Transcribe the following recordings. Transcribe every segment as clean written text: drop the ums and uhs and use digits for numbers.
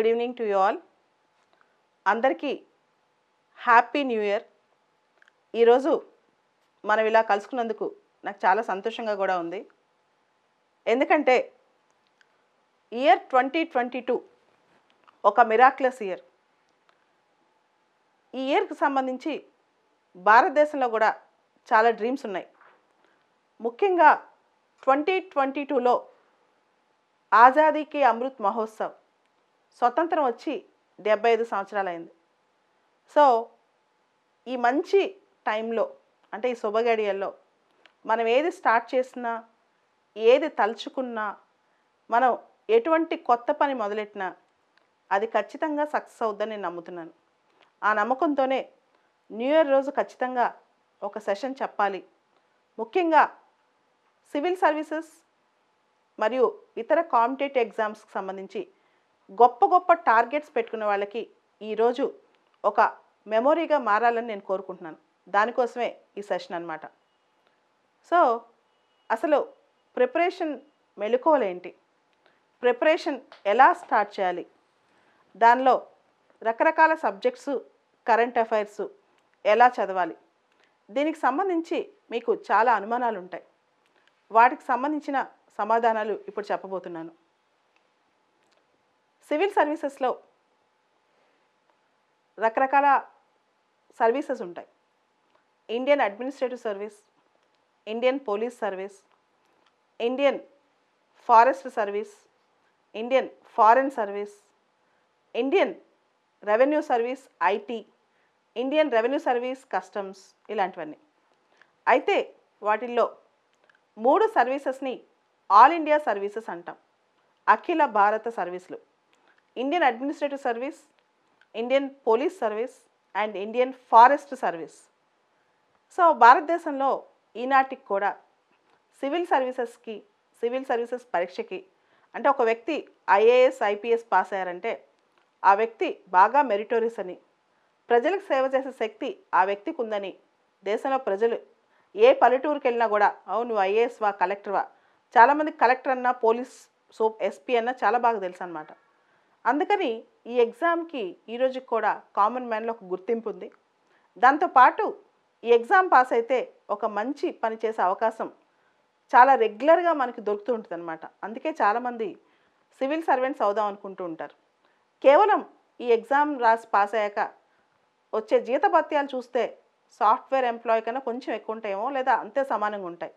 Good evening to you all. అందరికీ happy new year. ఈరోజు మనం ఇలా కలుసుకున్నందుకు నాకు చాలా సంతోషంగా కూడా ఉంది. ఎందుకంటే ఇయర్ 2022 ఒక మిరాక్యులస్ ఇయర్. ఈ ఇయర్కి సంబంధించి భారతదేశంలో కూడా చాలా డ్రీమ్స్ ఉన్నాయి. ముఖ్యంగా 2022లో ఆజాదీకి అమృత్ మహోత్సవ్, స్వతంత్రం వచ్చి 75 సంవత్సరాలైంది. సో ఈ మంచి టైంలో, అంటే ఈ శుభగడియల్లో మనం ఏది స్టార్ట్ చేసినా, ఏది తలుచుకున్నా, మనం ఎటువంటి కొత్త పని మొదలెట్టినా అది ఖచ్చితంగా సక్సెస్ అవుద్దని నేను నమ్ముతున్నాను. ఆ నమ్మకంతోనే న్యూ ఇయర్ రోజు ఖచ్చితంగా ఒక సెషన్ చెప్పాలి. ముఖ్యంగా సివిల్ సర్వీసెస్ మరియు ఇతర కాంపిటేటివ్ ఎగ్జామ్స్కి సంబంధించి గొప్ప గొప్ప టార్గెట్స్ పెట్టుకున్న వాళ్ళకి ఈరోజు ఒక మెమొరీగా మారాలని నేను కోరుకుంటున్నాను. దానికోసమే ఈ సెషన్ అన్నమాట. సో అసలు ప్రిపరేషన్ మెళకువలేంటి, ప్రిపరేషన్ ఎలా స్టార్ట్ చేయాలి, దానిలో రకరకాల సబ్జెక్ట్స్, కరెంట్ అఫైర్స్ ఎలా చదవాలి, దీనికి సంబంధించి మీకు చాలా అనుమానాలు ఉంటాయి. వాటికి సంబంధించిన సమాధానాలు ఇప్పుడు చెప్పబోతున్నాను. సివిల్ సర్వీసెస్లో రకరకాల సర్వీసెస్ ఉంటాయి. Indian administrative service, Indian police service, Indian forest service, Indian foreign service, Indian revenue service IT, Indian revenue service customs, ఇలాంటివన్నీ. అయితే వాటిల్లో 3 సర్వీసెస్ని ఆల్ ఇండియా సర్వీసెస్ అంటాం. అఖిల భారత సర్వీసులు: Indian administrative service, Indian police service and Indian forest service. So భారతదేశంలో ఈనాటికి కూడా civil services పరీక్షకి, అంటే ఒక వ్యక్తి ఐఏఎస్ ఐపీఎస్ పాస్ అయ్యారంటే ఆ వ్యక్తి బాగా మెరిటోరియస్ అని, ప్రజలకు సేవ చేసే శక్తి ఆ వ్యక్తికి ఉందని దేశంలో ప్రజలు ఏ పల్లెటూరుకి వెళ్ళినా కూడా, అవును నువ్వు ఐఏఎస్ వా, కలెక్టర్ వా, చాలామంది కలెక్టర్ అన్నా, పోలీస్ ఎస్పీ అన్నా చాలా బాగా తెలుసు అన్నమాట. అందుకని ఈ ఎగ్జామ్కి ఈరోజుకి కూడా కామన్ మ్యాన్లో ఒక గుర్తింపు ఉంది. దాంతోపాటు ఈ ఎగ్జామ్ పాస్ అయితే ఒక మంచి పని చేసే అవకాశం చాలా రెగ్యులర్గా మనకి దొరుకుతూ ఉంటుంది అన్నమాట. అందుకే చాలామంది సివిల్ సర్వెంట్స్ అవుదాం అనుకుంటూ ఉంటారు. కేవలం ఈ ఎగ్జామ్ రాసి పాస్ అయ్యాక వచ్చే జీతభత్యాలు చూస్తే సాఫ్ట్వేర్ ఎంప్లాయీ కన్నా కొంచెం ఎక్కువ ఉంటాయేమో, లేదా అంతే సమానంగా ఉంటాయి.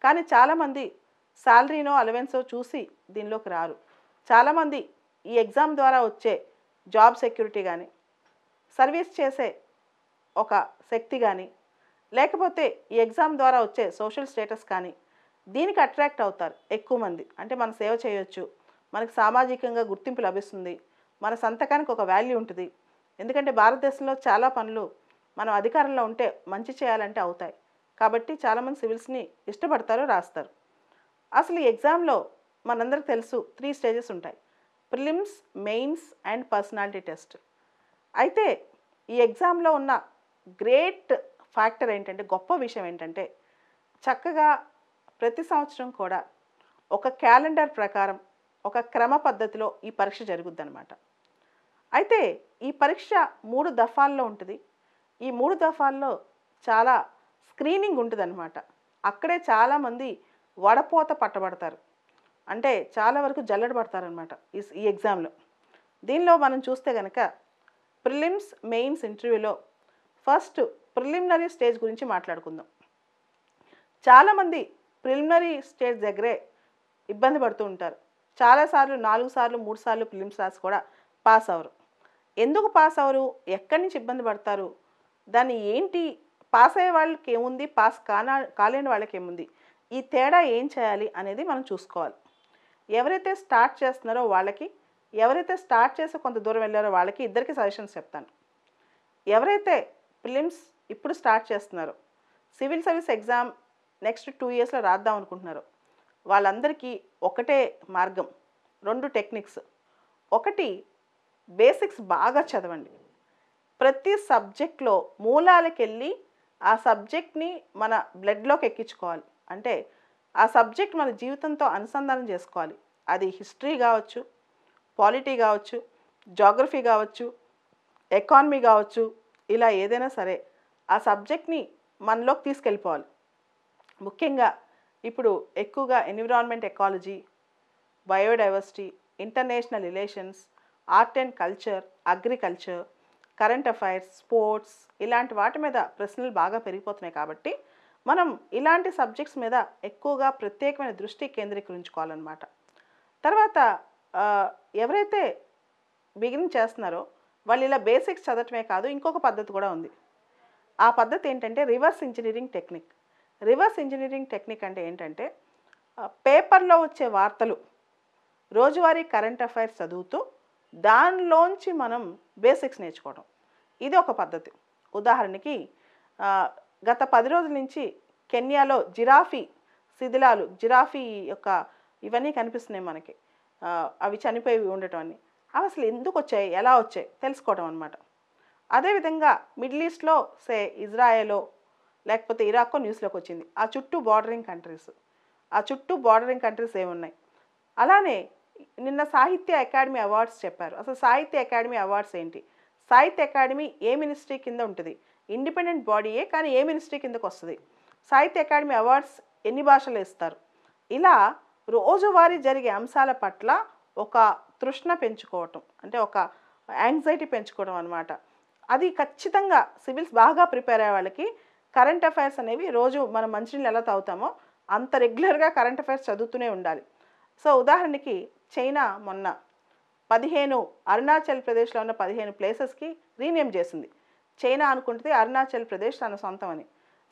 కానీ చాలామంది శాలరీనో అలవెన్సో చూసి దీనిలోకి రారు. చాలామంది ఈ ఎగ్జామ్ ద్వారా వచ్చే జాబ్ సెక్యూరిటీ కానీ, సర్వీస్ చేసే ఒక శక్తి కానీ, లేకపోతే ఈ ఎగ్జామ్ ద్వారా వచ్చే సోషల్ స్టేటస్ కానీ, దీనికి అట్రాక్ట్ అవుతారు ఎక్కువ మంది. అంటే మనం సేవ చేయొచ్చు, మనకు సామాజికంగా గుర్తింపు లభిస్తుంది, మన సంతకానికి ఒక వాల్యూ ఉంటుంది. ఎందుకంటే భారతదేశంలో చాలా పనులు మనం అధికారంలో ఉంటే మంచి చేయాలంటే అవుతాయి. కాబట్టి చాలామంది సివిల్స్ని ఇష్టపడతారు, రాస్తారు. అసలు ఈ ఎగ్జామ్లో మనందరికి తెలుసు 3 స్టేజెస్ ఉంటాయి: prelims, mains and personality test. అయితే ఈ ఎగ్జామ్లో ఉన్న గ్రేట్ ఫ్యాక్టర్ ఏంటంటే, గొప్ప విషయం ఏంటంటే, చక్కగా ప్రతి సంవత్సరం కూడా ఒక క్యాలెండర్ ప్రకారం, ఒక క్రమ పద్ధతిలో ఈ పరీక్ష జరుగుద్ది అన్నమాట. అయితే ఈ పరీక్ష 3 దఫాల్లో ఉంటుంది. ఈ 3 దఫాల్లో చాలా స్క్రీనింగ్ ఉంటుంది అన్నమాట. అక్కడే చాలామంది వడపోత పట్టబడతారు, అంటే చాలా వరకు జల్లెడ పడతారనమాట ఈ ఎగ్జామ్లో. దీనిలో మనం చూస్తే కనుక ప్రిలిమ్స్, మెయిన్స్ ఇంటర్వ్యూలో ఫస్ట్ ప్రిలిమినరీ స్టేజ్ గురించి మాట్లాడుకుందాం. చాలామంది ప్రిలిమినరీ స్టేజ్ దగ్గరే ఇబ్బంది పడుతూ ఉంటారు. చాలాసార్లు 4 సార్లు 3 సార్లు ప్రిలిమ్స్ రాసి కూడా పాస్ అవ్వరు. ఎందుకు పాస్ అవ్వరు, ఎక్కడి నుంచి ఇబ్బంది పడతారు, దాన్ని ఏంటి, పాస్ అయ్యే వాళ్ళకి ఏముంది, పాస్ కాలేని వాళ్ళకి ఏముంది, ఈ తేడా ఏం చేయాలి అనేది మనం చూసుకోవాలి. ఎవరైతే స్టార్ట్ చేస్తున్నారో వాళ్ళకి, ఎవరైతే స్టార్ట్ చేసి కొంత దూరం వెళ్ళారో వాళ్ళకి, ఇద్దరికి సజెషన్స్ చెప్తాను. ఎవరైతే ప్రిలిమ్స్ ఇప్పుడు స్టార్ట్ చేస్తున్నారో, సివిల్ సర్వీస్ ఎగ్జామ్ నెక్స్ట్ 2 ఇయర్స్లో రాద్దాం అనుకుంటున్నారో వాళ్ళందరికీ ఒకటే మార్గం, 2 టెక్నిక్స్. ఒకటి, బేసిక్స్ బాగా చదవండి. ప్రతి సబ్జెక్ట్లో మూలాలకు వెళ్ళి ఆ సబ్జెక్ట్ని మన బ్లడ్లోకి ఎక్కించుకోవాలి. అంటే ఆ సబ్జెక్ట్ మన జీవితంతో అనుసంధానం చేసుకోవాలి. అది హిస్టరీ కావచ్చు, పాలిటీ కావచ్చు, జాగ్రఫీ కావచ్చు, ఎకానమీ కావచ్చు, ఇలా ఏదైనా సరే ఆ సబ్జెక్ట్ని మనలోకి తీసుకెళ్ళిపోవాలి. ముఖ్యంగా ఇప్పుడు ఎక్కువగా environment ecology, biodiversity, international relations, art and culture, agriculture, current affairs, sports ఇలాంటి వాటి మీద ప్రశ్నలు బాగా పెరిగిపోతున్నాయి కాబట్టి మనం ఇలాంటి సబ్జెక్ట్స్ మీద ఎక్కువగా ప్రత్యేకమైన దృష్టి కేంద్రీకరించుకోవాలన్నమాట. తర్వాత ఎవరైతే బిగినింగ్ చేస్తున్నారో వాళ్ళు ఇలా బేసిక్స్ చదవటమే కాదు, ఇంకొక పద్ధతి కూడా ఉంది. ఆ పద్ధతి ఏంటంటే reverse engineering technique. Reverse engineering technique అంటే ఏంటంటే పేపర్లో వచ్చే వార్తలు, రోజువారీ కరెంట్ అఫైర్స్ చదువుతూ దానిలోంచి మనం బేసిక్స్ నేర్చుకోవడం, ఇది ఒక పద్ధతి. ఉదాహరణకి గత 10 రోజుల నుంచి కెన్యాలో జిరాఫీ శిథిలాలు, జిరాఫీ యొక్క ఇవన్నీ కనిపిస్తున్నాయి మనకి, అవి చనిపోయి ఉండటం అన్నీ, అవి అసలు ఎందుకు వచ్చాయి, ఎలా వచ్చాయి తెలుసుకోవడం అనమాట. అదేవిధంగా మిడిల్ ఈస్ట్లో ఇజ్రాయెలో లేకపోతే ఇరాక్కో న్యూస్లోకి వచ్చింది, ఆ చుట్టూ బార్డరింగ్ కంట్రీస్ ఏమున్నాయి. అలానే నిన్న సాహిత్య అకాడమీ అవార్డ్స్ చెప్పారు. అసలు సాహిత్య అకాడమీ అవార్డ్స్ ఏంటి, సాహిత్య అకాడమీ ఏ మినిస్ట్రీ కింద ఉంటుంది, ఇండిపెండెంట్ బాడీయే కానీ ఏ మినిస్ట్రీ కిందకు వస్తుంది, సాహిత్య అకాడమీ అవార్డ్స్ ఎన్ని భాషలు ఇస్తారు, ఇలా రోజువారీ జరిగే అంశాల పట్ల ఒక తృష్ణ పెంచుకోవటం, అంటే ఒక యాంగ్జైటీ పెంచుకోవడం అనమాట. అది ఖచ్చితంగా సివిల్స్ బాగా ప్రిపేర్ అయ్యే వాళ్ళకి కరెంట్ అఫైర్స్ అనేవి రోజు మనం మంచినీళ్ళు ఎలా తాగుతామో అంత రెగ్యులర్గా కరెంట్ అఫైర్స్ చదువుతూనే ఉండాలి. సో ఉదాహరణకి చైనా మొన్న 15 అరుణాచల్ ప్రదేశ్లో ఉన్న 15 ప్లేసెస్కి రీనేమ్ చేసింది. చైనా అనుకుంటుంది అరుణాచల్ ప్రదేశ్ తన సొంతం అని.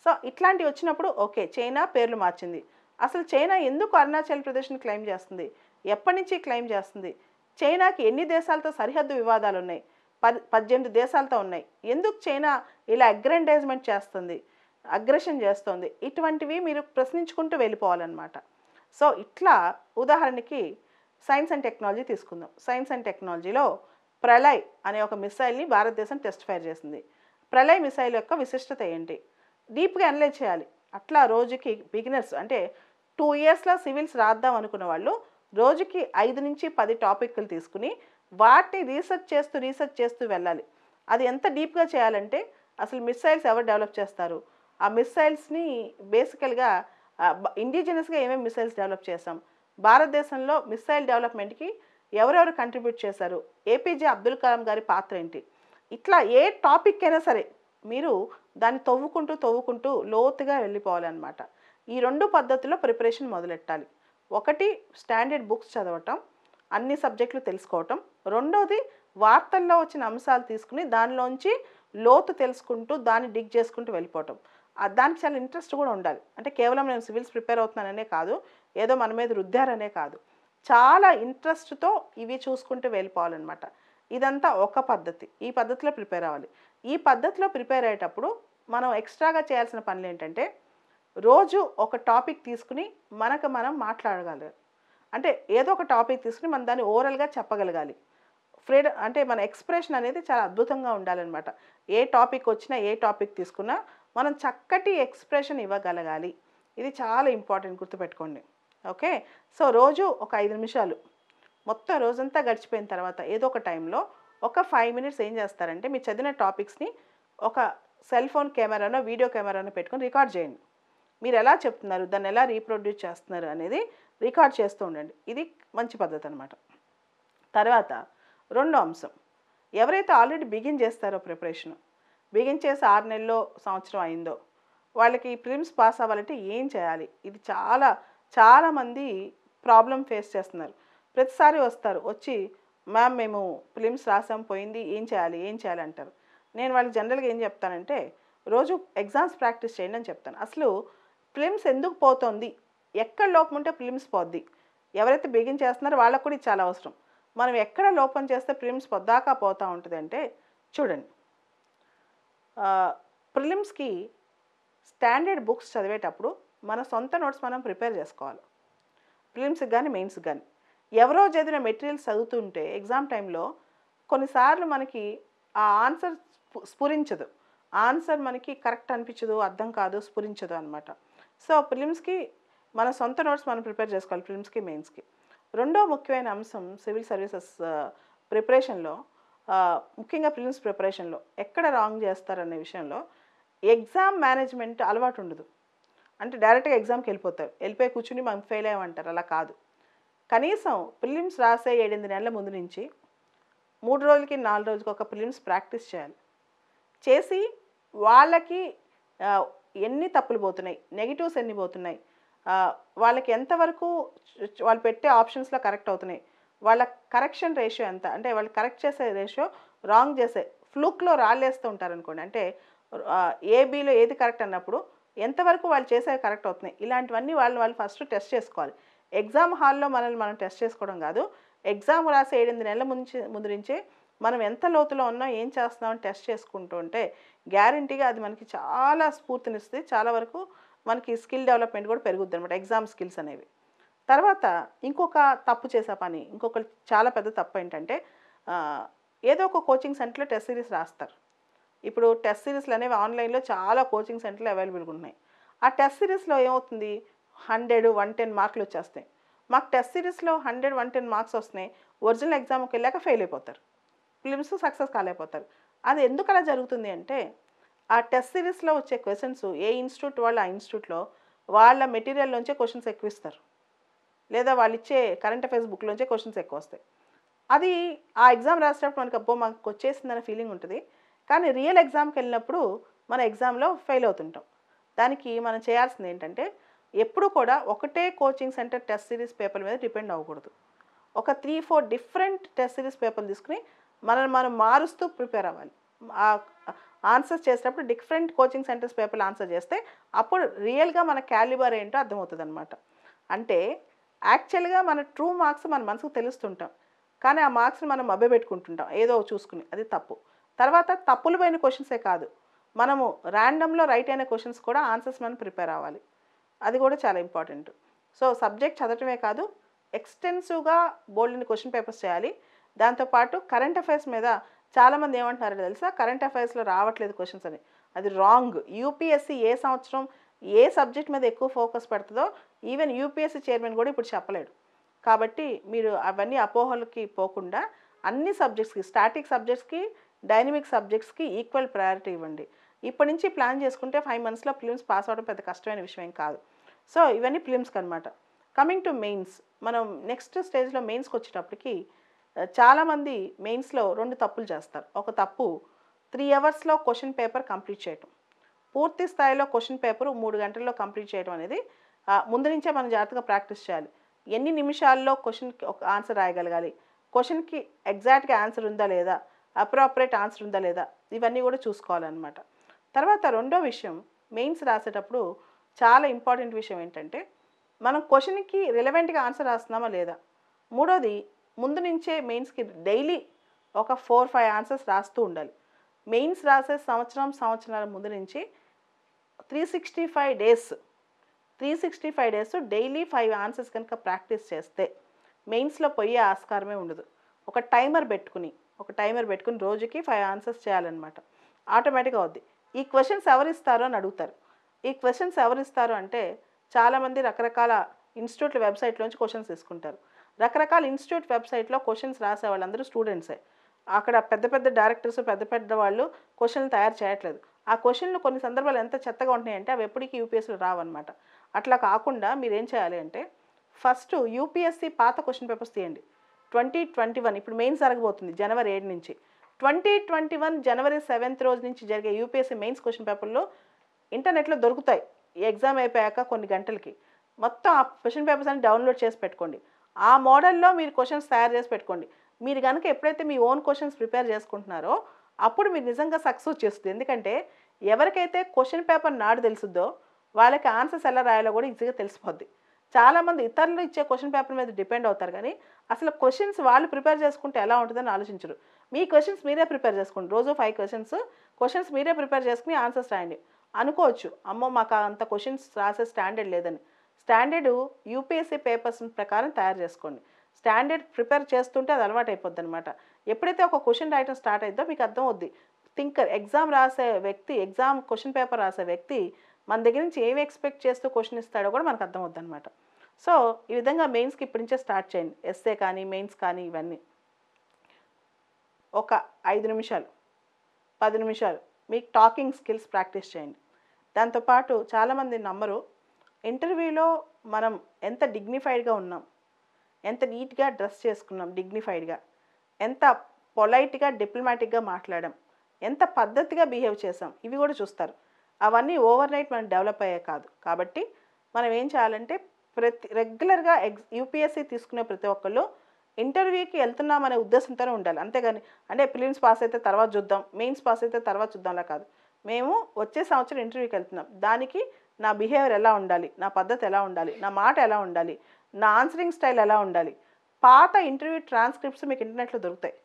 సో ఇట్లాంటివి వచ్చినప్పుడు ఓకే, చైనా పేర్లు మార్చింది. అసలు చైనా ఎందుకు అరుణాచల్ ప్రదేశ్ని క్లెయిమ్ చేస్తుంది, ఎప్పటి నుంచి క్లెయిమ్ చేస్తుంది, చైనాకి ఎన్ని దేశాలతో సరిహద్దు వివాదాలు ఉన్నాయి, 18 దేశాలతో ఉన్నాయి, ఎందుకు చైనా ఇలా అగ్రెండైజ్మెంట్ చేస్తుంది, అగ్రెషన్ చేస్తుంది, ఇటువంటివి మీరు ప్రశ్నించుకుంటూ వెళ్ళిపోవాలన్నమాట. సో ఇట్లా ఉదాహరణకి సైన్స్ అండ్ టెక్నాలజీ తీసుకుందాం. సైన్స్ అండ్ టెక్నాలజీలో ప్రళయ్ అనే ఒక మిసైల్ని భారతదేశం టెస్ట్ ఫైర్ చేసింది. ప్రళయ్ మిసైల్ యొక్క విశిష్టత ఏంటి, డీప్గా అనలైజ్ చేయాలి. అట్లా రోజుకి బిగినర్స్ అంటే 2 ఇయర్స్లో సివిల్స్ రాద్దాం అనుకున్న వాళ్ళు రోజుకి 5 నుంచి 10 టాపిక్లు తీసుకుని వాటిని రీసెర్చ్ చేస్తూ వెళ్ళాలి. అది ఎంత డీప్గా చేయాలంటే అసలు మిసైల్స్ ఎవరు డెవలప్ చేస్తారు, ఆ మిసైల్స్ని బేసికల్గా ఇండిజినస్గా ఏమేమి మిసైల్స్ డెవలప్ చేసాం, భారతదేశంలో మిసైల్ డెవలప్మెంట్కి ఎవరెవరు కంట్రిబ్యూట్ చేశారు, ఏపీజే అబ్దుల్ కలాం గారి పాత్ర ఏంటి, ఇట్లా ఏ టాపిక్ అయినా సరే మీరు దాన్ని తవ్వుకుంటూ లోతుగా వెళ్ళిపోవాలన్నమాట. ఈ 2 పద్ధతుల్లో ప్రిపరేషన్ మొదలెట్టాలి. ఒకటి స్టాండర్డ్ బుక్స్ చదవటం, అన్ని సబ్జెక్టులు తెలుసుకోవటం. రెండోది వార్తల్లో వచ్చిన అంశాలు తీసుకుని దానిలోంచి లోతు తెలుసుకుంటూ దాన్ని డిగ్ చేసుకుంటూ వెళ్ళిపోవటం. దానికి చాలా ఇంట్రెస్ట్ కూడా ఉండాలి. అంటే కేవలం నేను సివిల్స్ ప్రిపేర్ అవుతున్నాననే కాదు, ఏదో మన మీద రుద్దారనే కాదు, చాలా ఇంట్రెస్ట్తో ఇవి చూసుకుంటూ వెళ్ళిపోవాలన్నమాట. ఇదంతా ఒక పద్ధతి. ఈ పద్ధతిలో ప్రిపేర్ అవ్వాలి. ఈ పద్ధతిలో ప్రిపేర్ అయ్యేటప్పుడు మనం ఎక్స్ట్రాగా చేయాల్సిన పనులు ఏంటంటే రోజు ఒక టాపిక్ తీసుకుని మనం మాట్లాడగలగాలి. అంటే ఏదో ఒక టాపిక్ తీసుకుని మనం దాన్ని ఓరల్గా చెప్పగలగాలి. ఫ్రీడమ్ అంటే మన ఎక్స్ప్రెషన్ అనేది చాలా అద్భుతంగా ఉండాలన్నమాట. ఏ టాపిక్ వచ్చినా ఏ టాపిక్ తీసుకున్నా మనం చక్కటి ఎక్స్ప్రెషన్ ఇవ్వగలగాలి. ఇది చాలా ఇంపార్టెంట్, గుర్తుపెట్టుకోండి. ఓకే, సో రోజు ఒక 5 నిమిషాలు మొత్తం రోజంతా గడిచిపోయిన తర్వాత ఏదో ఒక టైంలో ఒక 5 మినిట్స్ ఏం చేస్తారంటే మీరు చదివిన టాపిక్స్ని ఒక సెల్ ఫోన్ కెమెరానో వీడియో కెమెరానో పెట్టుకొని రికార్డ్ చేయండి. మీరు ఎలా చెప్తున్నారు, దాన్ని ఎలా రీప్రొడ్యూస్ చేస్తున్నారు అనేది రికార్డ్ చేస్తూ ఉండండి. ఇది మంచి పద్ధతి అనమాట. తర్వాత రెండో అంశం, ఎవరైతే ఆల్రెడీ బిగిన్ చేస్తారో ప్రిపరేషన్, బిగిన్ చేసి 6 నెలల్లో సంవత్సరం అయిందో వాళ్ళకి ప్రిలిమ్స్ పాస్ అవ్వాలంటే ఏం చేయాలి, ఇది చాలామంది ప్రాబ్లం ఫేస్ చేస్తున్నారు. ప్రతిసారి వచ్చి మ్యామ్ మేము ప్రిలిమ్స్ రాసాం పోయింది ఏం చేయాలి అంటారు. నేను వాళ్ళకి జనరల్గా ఏం చెప్తానంటే రోజు ఎగ్జామ్స్ ప్రాక్టీస్ చేయండి అని చెప్తాను. అసలు ప్రిలిమ్స్ ఎందుకు పోతుంది, ఎక్కడ లోపం ఉంటే ప్రిలిమ్స్ పోద్ది, ఎవరైతే బిగిన్ చేస్తున్నారో వాళ్ళకు కూడా ఇది చాలా అవసరం. మనం ఎక్కడ లోపం చేస్తే ప్రిలిమ్స్ పొద్దాకా పోతూ ఉంటుంది అంటే చూడండి, ప్రిలిమ్స్కి స్టాండర్డ్ బుక్స్ చదివేటప్పుడు మన సొంత నోట్స్ మనం ప్రిపేర్ చేసుకోవాలి. ప్రిలిమ్స్కి కానీ మెయిన్స్కి కానీ ఎవరో చదివిన మెటీరియల్స్ చదువుతుంటే ఎగ్జామ్ టైంలో కొన్నిసార్లు మనకి ఆ ఆన్సర్ స్ఫురించదు, ఆన్సర్ మనకి కరెక్ట్ అనిపించదు, అర్థం కాదు, స్ఫురించదు అనమాట. సో ప్రిలిమ్స్కి మన సొంత నోట్స్ మనం ప్రిపేర్ చేసుకోవాలి, ప్రిలిమ్స్కి మెయిన్స్కి. రెండో ముఖ్యమైన అంశం సివిల్ సర్వీసెస్ ప్రిపరేషన్లో ముఖ్యంగా ప్రిలిమ్స్ ప్రిపరేషన్లో ఎక్కడ రాంగ్ చేస్తారనే విషయంలో ఎగ్జామ్ మేనేజ్మెంట్ అలవాటు ఉండదు. అంటే డైరెక్ట్గా ఎగ్జామ్కి వెళ్ళిపోయి కూర్చుని మనం ఫెయిల్ అయ్యామంటారు. అలా కాదు. కనీసం ప్రిలిమ్స్ రాసే 7-8 నెలల ముందు నుంచి 3 రోజులకి 4 రోజులకి ఒక ప్రిలిమ్స్ ప్రాక్టీస్ చేయాలి. చేసి వాళ్ళకి ఎన్ని తప్పులు పోతున్నాయి, నెగిటివ్స్ ఎన్ని పోతున్నాయి, వాళ్ళకి ఎంతవరకు వాళ్ళు పెట్టే ఆప్షన్స్లో కరెక్ట్ అవుతున్నాయి, వాళ్ళ కరెక్షన్ రేషియో ఎంత, అంటే వాళ్ళు కరెక్ట్ చేసే రేషియో, రాంగ్ చేసే ఫ్లూక్లో రాళ్ళేస్తూ ఉంటారనుకోండి, అంటే ఏబీలో ఏది కరెక్ట్ అన్నప్పుడు ఎంతవరకు వాళ్ళు చేసేవి కరెక్ట్ అవుతున్నాయి, ఇలాంటివన్నీ వాళ్ళు ఫస్ట్ టెస్ట్ చేసుకోవాలి. ఎగ్జామ్ హాల్లో మనల్ని మనం టెస్ట్ చేసుకోవడం కాదు, ఎగ్జామ్ రాసే 7-8 నెలల ముందు నుంచే మనం ఎంత లోతులో ఉన్నాం, ఏం చేస్తున్నామని టెస్ట్ చేసుకుంటూ ఉంటే గ్యారంటీగా అది మనకి చాలా స్ఫూర్తినిస్తుంది. చాలా వరకు మనకి స్కిల్ డెవలప్మెంట్ కూడా పెరుగుద్ది అనమాట, ఎగ్జామ్ స్కిల్స్ అనేవి. తర్వాత ఇంకొక తప్పు చేసే పని, ఇంకొక చాలా పెద్ద తప్పు ఏంటంటే ఏదో ఒక కోచింగ్ సెంటర్లో టెస్ట్ సిరీస్ రాస్తారు. ఇప్పుడు టెస్ట్ సిరీస్లు అనేవి ఆన్లైన్లో చాలా కోచింగ్ సెంటర్లు అవైలబుల్గా ఉన్నాయి. ఆ టెస్ట్ సిరీస్లో ఏమవుతుంది, 100-110 మార్కులు వచ్చేస్తాయి. మాకు టెస్ట్ సిరీస్లో 100-110 మార్క్స్ వస్తున్నాయి, ఒరిజినల్ ఎగ్జామ్కి వెళ్ళాక ఫెయిల్ అయిపోతారు, ఫిలిమ్స్ సక్సెస్ కాలేకపోతారు. అది ఎందుకు అలా జరుగుతుంది అంటే ఆ టెస్ట్ సిరీస్లో వచ్చే క్వశ్చన్స్ ఏ ఇన్స్టిట్యూట్ వాళ్ళు ఆ ఇన్స్టిట్యూట్లో వాళ్ళ మెటీరియల్లోంచే క్వశ్చన్స్ ఎక్కువ ఇస్తారు, లేదా వాళ్ళు ఇచ్చే కరెంట్ అఫైర్స్ బుక్లోంచే క్వశ్చన్స్ ఎక్కువ వస్తాయి. అది ఆ ఎగ్జామ్ రాసేటప్పుడు మనకి అబ్బో మాకు వచ్చేసిందనే ఫీలింగ్ ఉంటుంది, కానీ రియల్ ఎగ్జామ్కి వెళ్ళినప్పుడు మన ఎగ్జామ్లో ఫెయిల్ అవుతుంటాం. దానికి మనం చేయాల్సింది ఏంటంటే ఎప్పుడు కూడా ఒకటే coaching centre test series paper మీద డిపెండ్ అవ్వకూడదు. ఒక 3-4 డిఫరెంట్ టెస్ట్ సిరీస్ పేపర్లు తీసుకుని మనం మారుస్తూ ప్రిపేర్ అవ్వాలి. ఆన్సర్స్ చేసేటప్పుడు డిఫరెంట్ కోచింగ్ సెంటర్స్ పేపర్లు ఆన్సర్ చేస్తే అప్పుడు రియల్గా మన క్యాలిబర్ ఏంటో అర్థమవుతుంది అనమాట. అంటే యాక్చువల్గా మన ట్రూ మార్క్స్ మన మనసుకు తెలుస్తుంటాం, కానీ ఆ మార్క్స్ని మనం మభ్యపెట్టుకుంటుంటాం ఏదో చూసుకుని, అది తప్పు. తర్వాత తప్పులు పోయిన క్వశ్చన్సే కాదు, మనము ర్యాండమ్లో రైట్ అయిన క్వశ్చన్స్ కూడా ఆన్సర్స్ మనం ప్రిపేర్ అవ్వాలి, అది కూడా చాలా ఇంపార్టెంట్. సో సబ్జెక్ట్ చదవటమే కాదు, ఎక్స్టెన్సివ్గా బోల్డ్ని క్వశ్చన్ పేపర్స్ చేయాలి. దాంతోపాటు కరెంట్ అఫైర్స్ మీద చాలామంది ఏమంటున్నారో తెలుసా, కరెంట్ అఫైర్స్లో రావట్లేదు క్వశ్చన్స్ అని. అది రాంగ్. యూపీఎస్సీ ఏ సంవత్సరం ఏ సబ్జెక్ట్ మీద ఎక్కువ ఫోకస్ పెడుతుందో ఈవెన్ యూపీఎస్సీ చైర్మన్ కూడా ఇప్పుడు చెప్పలేడు. కాబట్టి మీరు అవన్నీ అపోహలకి పోకుండా అన్ని సబ్జెక్ట్స్కి, స్టాటిక్ సబ్జెక్ట్స్కి, డైనమిక్ సబ్జెక్ట్స్కి ఈక్వల్ ప్రయారిటీ ఇవ్వండి. ఇప్పటి నుంచి ప్లాన్ చేసుకుంటే 5 monthsలో ప్రిలిమ్స్ పాస్ అవ్వడం పెద్ద కష్టమైన విషయం కాదు. సో ఇవన్నీ ప్రిలిమ్స్కి అనమాట. కమింగ్ టు మెయిన్స్, మనం నెక్స్ట్ స్టేజ్లో మెయిన్స్కి వచ్చేటప్పటికి చాలామంది మెయిన్స్లో 2 తప్పులు చేస్తారు. ఒక తప్పు 3 hours క్వశ్చన్ పేపర్ కంప్లీట్ చేయటం. పూర్తి స్థాయిలో క్వశ్చన్ పేపర్ 3 గంటల్లో కంప్లీట్ చేయడం అనేది ముందు నుంచే మనం జాగ్రత్తగా ప్రాక్టీస్ చేయాలి. ఎన్ని నిమిషాల్లో క్వశ్చన్కి ఒక ఆన్సర్ రాయగలగాలి, క్వశ్చన్కి ఎగ్జాక్ట్గా ఆన్సర్ ఉందా లేదా, అప్రోప్రియేట్ ఆన్సర్ ఉందా లేదా, ఇవన్నీ కూడా చూసుకోవాలన్నమాట. తర్వాత రెండో విషయం, మెయిన్స్ రాసేటప్పుడు చాలా ఇంపార్టెంట్ విషయం ఏంటంటే మనం క్వశ్చన్కి రిలవెంట్గా ఆన్సర్ రాస్తున్నామా లేదా. మూడోది, ముందు నుంచే మెయిన్స్కి డైలీ ఒక 4-5 ఆన్సర్స్ రాస్తూ ఉండాలి. మెయిన్స్ రాసే సంవత్సరాల ముందు నుంచి 365 డేస్ డైలీ 5 ఆన్సర్స్ కనుక ప్రాక్టీస్ చేస్తే మెయిన్స్లో పోయే ఆస్కారమే ఉండదు. ఒక టైమర్ పెట్టుకుని రోజుకి 5 ఆన్సర్స్ చేయాలన్నమాట. ఆటోమేటిక్గా అవుద్ది. ఈ క్వశ్చన్స్ ఎవరిస్తారు అని అడుగుతారు. ఈ క్వశ్చన్స్ ఎవరిస్తారు అంటే చాలామంది రకరకాల ఇన్స్టిట్యూట్ల వెబ్సైట్లోంచి క్వశ్చన్స్ తీసుకుంటారు. రకరకాల ఇన్స్టిట్యూట్ వెబ్సైట్లో క్వశ్చన్స్ రాసే వాళ్ళందరూ స్టూడెంట్సే. అక్కడ పెద్ద డైరెక్టర్స్, పెద్ద వాళ్ళు క్వశ్చన్లు తయారు చేయట్లేదు. ఆ క్వశ్చన్లు కొన్ని సందర్భాలు ఎంత చెత్తగా ఉంటున్నాయంటే అవి ఎప్పటికీ యూపీఎస్సీలో రావన్నమాట. అట్లా కాకుండా మీరు ఏం చేయాలి అంటే ఫస్ట్ యూపీఎస్సీ పాత క్వశ్చన్ పేపర్స్ తీయండి. 2021 ఇప్పుడు మెయిన్స్ జరగబోతుంది January 7 నుంచి. 2021 January 7 రోజు నుంచి జరిగే యూపీఎస్సీ మెయిన్స్ క్వశ్చన్ పేపర్లో ఇంటర్నెట్లో దొరుకుతాయి. ఈ ఎగ్జామ్ అయిపోయాక కొన్ని గంటలకి మొత్తం ఆ క్వశ్చన్ పేపర్స్ అన్ని డౌన్లోడ్ చేసి పెట్టుకోండి. ఆ మోడల్లో మీరు క్వశ్చన్స్ తయారు చేసి పెట్టుకోండి. మీరు కనుక ఎప్పుడైతే మీ ఓన్ క్వశ్చన్స్ ప్రిపేర్ చేసుకుంటున్నారో అప్పుడు మీరు నిజంగా సక్సెస్ చేస్తుంది. ఎందుకంటే ఎవరికైతే క్వశ్చన్ పేపర్ నాడు తెలుసుద్దో వాళ్ళకి ఆన్సర్స్ ఎలా రాయాలో కూడా ఈజీగా తెలిసిపోద్ది. చాలామంది ఇతరులు ఇచ్చే క్వశ్చన్ పేపర్ మీద డిపెండ్ అవుతారు, కానీ అసలు క్వశ్చన్స్ వాళ్ళు ప్రిపేర్ చేసుకుంటే ఎలా ఉంటుందని ఆలోచించరు. మీ క్వశ్చన్స్ మీరే ప్రిపేర్ చేసుకోండి. రోజు 5 క్వశ్చన్స్ మీరే ప్రిపేర్ చేసుకుని ఆన్సర్స్ రాయండి. అనుకోవచ్చు, అమ్మో మాకు అంత క్వశ్చన్స్ రాసే స్టాండర్డ్ లేదని. స్టాండర్డ్ యూపీఎస్సీ పేపర్స్ ప్రకారం తయారు చేసుకోండి. స్టాండర్డ్ ప్రిపేర్ చేస్తుంటే అది అలవాటు అయిపోద్ది అనమాట. ఎప్పుడైతే ఒక క్వశ్చన్ రాయటం స్టార్ట్ అయిద్దో మీకు అర్థం అవుద్ది. ఎగ్జామ్ క్వశ్చన్ పేపర్ రాసే వ్యక్తి మన దగ్గర నుంచి ఏమి ఎక్స్పెక్ట్ చేస్తూ క్వశ్చన్ ఇస్తాడో కూడా మనకు అర్థం అవుద్ది అనమాట. సో ఈ విధంగా మెయిన్స్కి ఇప్పటి నుంచే స్టార్ట్ చేయండి. ఎస్ఏ కానీ మెయిన్స్ కానీ ఇవన్నీ. ఒక 5 నిమిషాలు 10 నిమిషాలు మీకు టాకింగ్ స్కిల్స్ ప్రాక్టీస్ చేయండి. దాంతోపాటు చాలామంది నమ్మరు, ఇంటర్వ్యూలో మనం ఎంత డిగ్నిఫైడ్గా ఉన్నాం, ఎంత నీట్గా డ్రెస్ చేసుకున్నాం, డిగ్నిఫైడ్గా ఎంత పొలైట్గా డిప్లొమాటిక్గా మాట్లాడాం, ఎంత పద్ధతిగా బిహేవ్ చేసాం, ఇవి కూడా చూస్తారు. అవన్నీ ఓవర్ నైట్ మనం డెవలప్ అయ్యే కాదు. కాబట్టి మనం ఏం చేయాలంటే రెగ్యులర్గా యూపీఎస్సీ తీసుకునే ప్రతి ఒక్కళ్ళు ఇంటర్వ్యూకి వెళ్తున్నామనే ఉద్దేశంతోనే ఉండాలి. అంతేగాని అంటే ప్రిలిమ్స్ పాస్ అయితే తర్వాత చూద్దాం, మెయిన్స్ పాస్ అయితే తర్వాత చూద్దాంలా కాదు. మేము వచ్చే సంవత్సరం ఇంటర్వ్యూకి వెళ్తున్నాం, దానికి నా బిహేవియర్ ఎలా ఉండాలి, నా పద్ధతి ఎలా ఉండాలి, నా మాట ఎలా ఉండాలి, నా ఆన్సరింగ్ స్టైల్ ఎలా ఉండాలి. పాత ఇంటర్వ్యూ ట్రాన్స్క్రిప్ట్స్ మీకు ఇంటర్నెట్లో దొరుకుతాయి.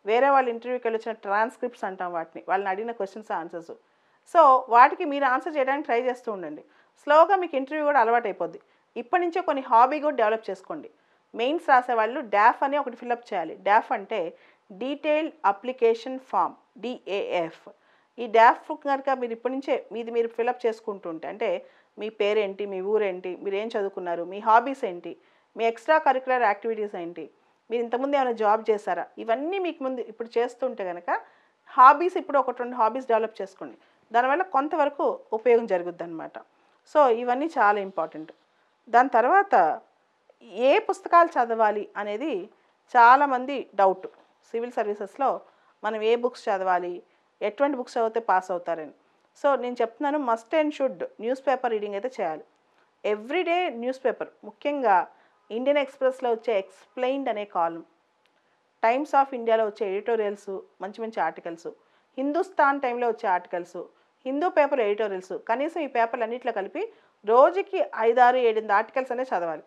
వేరే వాళ్ళ ఇంటర్వ్యూకి వెళ్ళి వచ్చిన ట్రాన్స్క్రిప్ట్స్ అంటాం వాటిని, వాళ్ళని అడిగిన క్వశ్చన్స్ ఆన్సర్స్. సో వాటికి మీరు ఆన్సర్ చేయడానికి ట్రై చేస్తూ ఉండండి. స్లోగా మీకు ఇంటర్వ్యూ కూడా అలవాటు అయిపోద్ది. ఇప్పటి నుంచే కొన్ని హాబీ కూడా డెవలప్ చేసుకోండి. మెయిన్స్ రాసేవాళ్ళు డాఫ్ అని ఒకటి ఫిల్అప్ చేయాలి. డాఫ్ అంటే డీటెయిల్డ్ అప్లికేషన్ ఫామ్, డిఏఎఫ్. ఈ డాఫ్ కనుక మీరు ఇప్పటి నుంచే మీరు ఫిల్అప్ చేసుకుంటూ ఉంటే, అంటే మీ పేరేంటి, మీ ఊరేంటి, మీరు ఏం చదువుకున్నారు, మీ హాబీస్ ఏంటి, మీ ఎక్స్ట్రా కరిక్యులర్ యాక్టివిటీస్ ఏంటి, మీరు ఇంతకుముందు ఏమైనా జాబ్ చేశారా, ఇవన్నీ మీకు ముందు ఇప్పుడు చేస్తుంటే కనుక హాబీస్ ఇప్పుడు 1-2 హాబీస్ డెవలప్ చేసుకోండి. దానివల్ల కొంతవరకు ఉపయోగం జరుగుద్ది అనమాట. సో ఇవన్నీ చాలా ఇంపార్టెంట్. దాని తర్వాత ఏ పుస్తకాలు చదవాలి అనేది చాలామంది డౌట్. సివిల్ సర్వీసెస్లో మనం ఏ బుక్స్ చదవాలి, ఎటువంటి బుక్స్ చదివితే పాస్ అవుతారని. సో నేను చెప్తున్నాను, must and should news paper reading అయితే చేయాలి. ఎవ్రీడే న్యూస్ పేపర్, ముఖ్యంగా ఇండియన్ ఎక్స్ప్రెస్లో వచ్చే ఎక్స్ప్లెయిన్డ్ అనే కాలం, టైమ్స్ ఆఫ్ ఇండియాలో వచ్చే ఎడిటోరియల్స్, మంచి మంచి ఆర్టికల్స్, హిందుస్థాన్ టైంలో వచ్చే ఆర్టికల్స్, హిందూ పేపర్ ఎడిటోరియల్స్, కనీసం ఈ పేపర్లు అన్నింటిలో కలిపి రోజుకి 5-6-7 ఆర్టికల్స్ అనేది చదవాలి.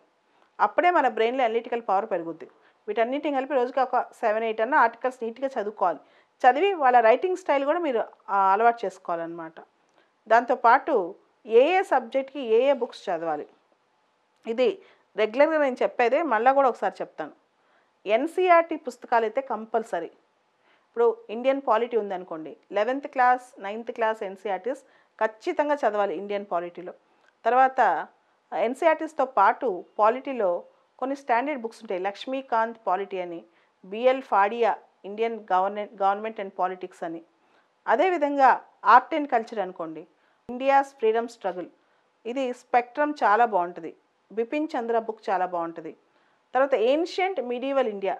అప్పుడే మన బ్రెయిన్లో అనలిటికల్ పవర్ పెరుగుద్ది. వీటన్నిటిని కలిపి రోజుకి ఒక 7-8 అన్న ఆర్టికల్స్ నీట్గా చదువుకోవాలి. చదివి వాళ్ళ రైటింగ్ స్టైల్ కూడా మీరు అలవాటు చేసుకోవాలన్నమాట. దాంతోపాటు ఏ సబ్జెక్ట్కి ఏ బుక్స్ చదవాలి, ఇది రెగ్యులర్గా నేను చెప్పేదే, మళ్ళీ కూడా ఒకసారి చెప్తాను. ఎన్సీఆర్టీ పుస్తకాలు అయితే కంపల్సరీ. ఇప్పుడు ఇండియన్ పాలిటీ ఉందనుకోండి, 11th class 9th class NCERTs ఖచ్చితంగా చదవాలి ఇండియన్ పాలిటీలో. తర్వాత ఎన్సీఆర్టీస్తో పాటు పాలిటీలో కొన్ని స్టాండర్డ్ బుక్స్ ఉంటాయి. లక్ష్మీకాంత్ పాలిటీ అని, BL Fadia Indian government and politics అని. అదేవిధంగా ఆర్ట్ అండ్ కల్చర్ అనుకోండి, ఇండియాస్ ఫ్రీడమ్ స్ట్రగుల్, ఇది స్పెక్ట్రమ్ చాలా బాగుంటుంది. బిపిన్ చంద్ర బుక్ చాలా బాగుంటుంది. తర్వాత ancient medieval India,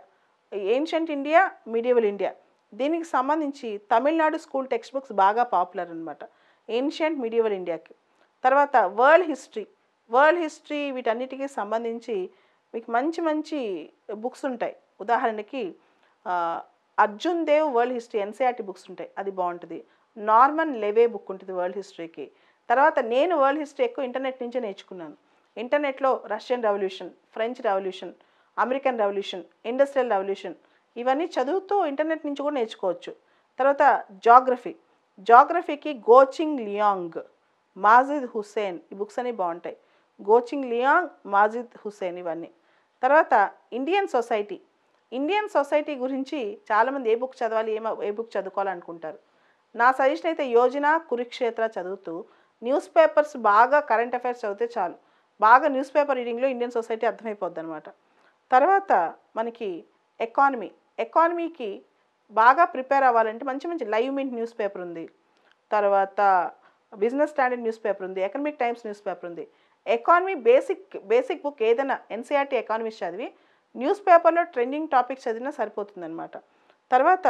ancient India, medieval India, దీనికి సంబంధించి తమిళనాడు స్కూల్ టెక్స్ట్ బుక్స్ బాగా పాపులర్ అనమాట, ఏన్షియంట్ మిడివల్ ఇండియాకి. తర్వాత వరల్డ్ హిస్టరీ వీటన్నిటికీ సంబంధించి మీకు మంచి మంచి బుక్స్ ఉంటాయి. ఉదాహరణకి Arjun Dev world history NCERT books ఉంటాయి, అది బాగుంటుంది. నార్మన్ లెవే బుక్ ఉంటుంది వరల్డ్ హిస్టరీకి. తర్వాత నేను వరల్డ్ హిస్టరీ ఎక్కువ ఇంటర్నెట్ నుంచే నేర్చుకున్నాను. ఇంటర్నెట్లో Russian revolution, French revolution, American revolution, industrial revolution, ఇవన్నీ చదువుతూ ఇంటర్నెట్ నుంచి కూడా నేర్చుకోవచ్చు. తర్వాత జాగ్రఫీకి గోచింగ్ లియాంగ్, మాజిద్ హుస్సేన్, ఈ బుక్స్ అన్నీ బాగుంటాయి. గోచింగ్ లియాంగ్, మాజిద్ హుస్సేన్, ఇవన్నీ. తర్వాత ఇండియన్ సొసైటీ గురించి చాలామంది ఏ బుక్ చదవాలి, ఏ బుక్ చదువుకోవాలనుకుంటారు. నా సజెషన్ అయితే యోజన, కురుక్షేత్ర చదువుతూ న్యూస్ పేపర్స్ బాగా, కరెంట్ అఫైర్స్ చదివితే చాలు. బాగా న్యూస్ పేపర్ రీడింగ్లో ఇండియన్ సొసైటీ అర్థమైపోద్ది అనమాట. తర్వాత మనకి ఎకానమీకి బాగా ప్రిపేర్ అవ్వాలంటే మంచి మంచి లైవ్ మింట్ న్యూస్ పేపర్ ఉంది. తర్వాత బిజినెస్ స్టాండర్డ్ న్యూస్ పేపర్ ఉంది, ఎకనామిక్ టైమ్స్ న్యూస్ పేపర్ ఉంది. ఎకానమీ బేసిక్ బుక్ ఏదైనా ఎన్సీఆర్టీ ఎకానమీస్ చదివి న్యూస్ పేపర్లో ట్రెండింగ్ టాపిక్స్ చదివినా సరిపోతుంది అనమాట. తర్వాత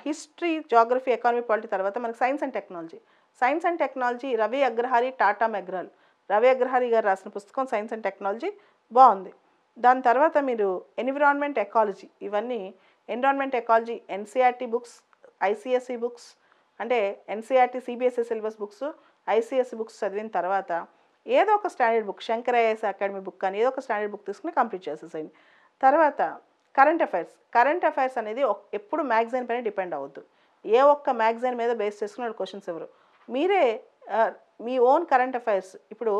హిస్టరీ, జాగ్రఫీ, ఎకానమీ, పాలిటీ. తర్వాత మనకి science and technology Ravi Agrahari, Tata McGraw, Ravi Agrahari garu రాసిన పుస్తకం సైన్స్ అండ్ టెక్నాలజీ బాగుంది. దాని తర్వాత మీరు ఎన్విరాన్మెంట్ ఎకాలజీ, ఇవన్నీ environment ecology NCERT books, ICSE books, అంటే NCERT CBSE syllabus books, ICSE books చదివిన తర్వాత ఏదో ఒక standard book, Shankar IAS academy book అని ఏదో ఒక స్టాండర్డ్ బుక్ తీసుకుని కంప్లీట్ చేసేసేయండి. తర్వాత కరెంట్ అఫైర్స్ అనేది ఎప్పుడు మ్యాగజైన్ పైన డిపెండ్ అవ్వద్దు. ఏ ఒక్క మ్యాగజైన్ మీద బేస్ చేసుకుని క్వశ్చన్స్ ఎవరు, మీరే మీ ఓన్ కరెంట్ అఫైర్స్. ఇప్పుడు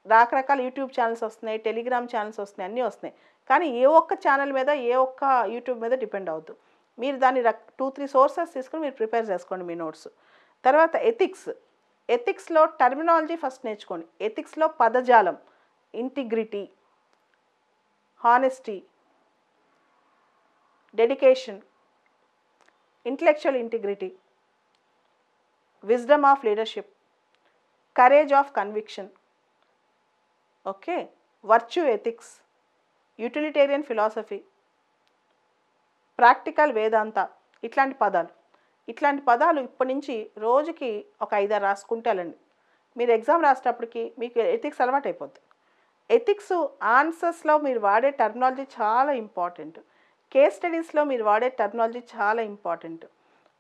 రకరకాల యూట్యూబ్ ఛానల్స్ వస్తున్నాయి, టెలిగ్రామ్ ఛానల్స్ వస్తున్నాయి, అన్నీ వస్తున్నాయి. కానీ ఏ ఒక్క ఛానల్ మీద, ఏ ఒక్క యూట్యూబ్ మీద డిపెండ్ అవ్వద్దు. మీరు దాన్ని 2-3 సోర్సెస్ తీసుకుని మీరు ప్రిపేర్ చేసుకోండి మీ నోట్స్. తర్వాత ఎథిక్స్లో టర్మినాలజీ ఫస్ట్ నేర్చుకోండి. ఎథిక్స్లో పదజాలం, integrity, honesty, dedication, intellectual integrity, wisdom of leadership, courage of conviction, okay, virtue ethics, utilitarian philosophy, practical Vedanta. ఇట్లాంటి పదాలు ఇప్పటి నుంచి రోజుకి ఒక 5-6 రాసుకుంటే వెళ్ళండి. మీరు ఎగ్జామ్ రాసేటప్పటికి మీకు ఎథిక్స్ అలవాటు అయిపోద్ది. ఎథిక్స్ ఆన్సర్స్లో మీరు వాడే టర్మినాలజీ చాలా ఇంపార్టెంట్. కేస్ స్టడీస్లో మీరు వాడే టర్మినాలజీ చాలా ఇంపార్టెంట్.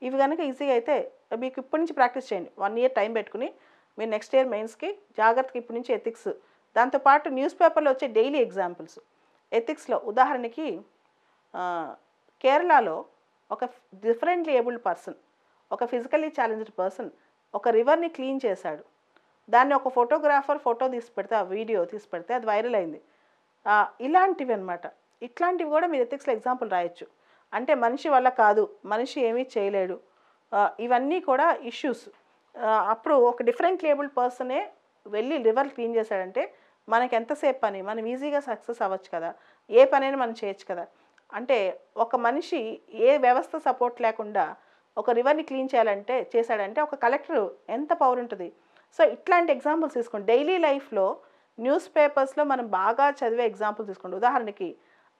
ఇవి కనుక ఈజీగా అయితే మీకు ఇప్పటి నుంచి ప్రాక్టీస్ చేయండి. 1 ఇయర్ టైం పెట్టుకుని మీరు నెక్స్ట్ ఇయర్ మెయిన్స్కి జాగ్రత్తగా ఇప్పటి నుంచి ఎథిక్స్, దాంతోపాటు న్యూస్ పేపర్లో వచ్చే డైలీ ఎగ్జాంపుల్స్ ఎథిక్స్లో. ఉదాహరణకి కేరళలో ఒక డిఫరెంట్లీ ఏబుల్డ్ పర్సన్, ఒక ఫిజికల్లీ ఛాలెంజ్డ్ పర్సన్ ఒక రివర్ని క్లీన్ చేశాడు. దాన్ని ఒక ఫోటోగ్రాఫర్ ఫోటో తీసి పెడితే, ఆ వీడియో తీసి పెడితే అది వైరల్ అయింది. ఇలాంటివి అనమాట. ఇట్లాంటివి కూడా మీరు ఎథిక్స్లో ఎగ్జాంపుల్ రాయొచ్చు. అంటే మనిషి వల్ల కాదు, మనిషి ఏమీ చేయలేడు, ఇవన్నీ కూడా ఇష్యూస్. అప్పుడు ఒక డిఫరెంట్ లేబుల్డ్ పర్సనే వెళ్ళి రివర్ క్లీన్ చేశాడంటే మనకి ఎంతసేపు పని, మనం ఈజీగా సక్సెస్ అవ్వచ్చు కదా, ఏ పనైనా మనం చేయొచ్చు కదా. అంటే ఒక మనిషి ఏ వ్యవస్థ సపోర్ట్ లేకుండా ఒక రివర్ని క్లీన్ చేశాడంటే ఒక కలెక్టర్ ఎంత పవర్ ఉంటుంది. సో ఇట్లాంటి ఎగ్జాంపుల్స్ తీసుకోండి. డైలీ లైఫ్లో న్యూస్ పేపర్స్లో మనం బాగా చదివే ఎగ్జాంపుల్స్ తీసుకోండి. ఉదాహరణకి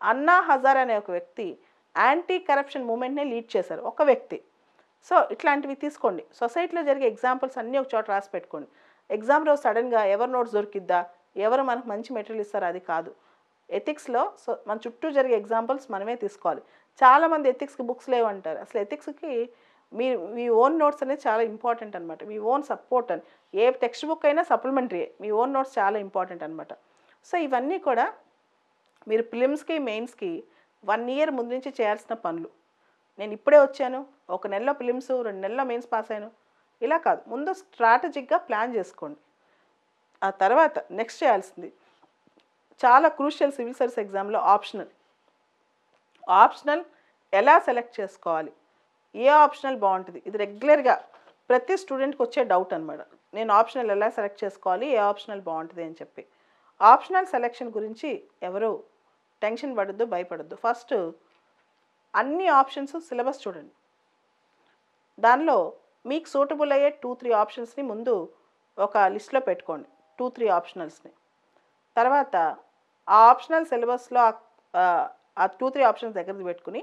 అన్నా హజారే అనే ఒక వ్యక్తి యాంటీ కరప్షన్ మూమెంట్ని లీడ్ చేశారు, ఒక వ్యక్తి. సో ఇట్లాంటివి తీసుకోండి. సొసైటీలో జరిగే ఎగ్జాంపుల్స్ అన్నీ ఒక చోట రాసి పెట్టుకోండి. ఎగ్జామ్ రోజు సడన్గా ఎవరు నోట్స్ దొరికిద్దా, ఎవరు మనకు మంచి మెటీరియల్ ఇస్తారో అది కాదు. ఎథిక్స్లో మన చుట్టూ జరిగే ఎగ్జాంపుల్స్ మనమే తీసుకోవాలి. చాలామంది ఎథిక్స్కి బుక్స్ లేవంటారు. అసలు ఎథిక్స్కి మీ ఓన్ నోట్స్ అనేది చాలా ఇంపార్టెంట్ అనమాట. మీ ఓన్ సపోర్ట్ అని ఏ టెక్స్ట్ బుక్ అయినా సప్లిమెంటరీ, మీ ఓన్ నోట్స్ చాలా ఇంపార్టెంట్ అనమాట. సో ఇవన్నీ కూడా మీరు ప్రిలిమ్స్కి మెయిన్స్కి 1 ఇయర్ ముందు నుంచి చేయాల్సిన పనులు. నేను ఇప్పుడే వచ్చాను, 1 నెలలో ప్రిలిమ్స్, 2 నెలల్లో మెయిన్స్ పాస్ అయ్యాను, ఇలా కాదు. ముందు స్ట్రాటజిక్గా ప్లాన్ చేసుకోండి. ఆ తర్వాత నెక్స్ట్ చేయాల్సింది చాలా క్రూషియల్ సివిల్ సర్వీస్ ఎగ్జామ్లో ఆప్షనల్ ఎలా సెలెక్ట్ చేసుకోవాలి, ఏ ఆప్షనల్ బాగుంటుంది, ఇది రెగ్యులర్గా ప్రతి స్టూడెంట్కి వచ్చే డౌట్ అనమాట. నేను ఆప్షనల్ ఎలా సెలెక్ట్ చేసుకోవాలి, ఏ ఆప్షనల్ బాగుంటుంది అని చెప్పి. ఆప్షనల్ సెలెక్షన్ గురించి ఎవరు టెన్షన్ పడద్దు, భయపడద్దు. ఫస్ట్ అన్ని ఆప్షన్స్ సిలబస్ చూడండి. దానిలో మీకు సూటబుల్ అయ్యే 2-3 ఆప్షన్స్ని ముందు ఒక లిస్ట్లో పెట్టుకోండి, 2-3 ఆప్షనల్స్ని. తర్వాత ఆ ఆప్షనల్ సిలబస్లో ఆ 2-3 ఆప్షన్స్ దగ్గర పెట్టుకుని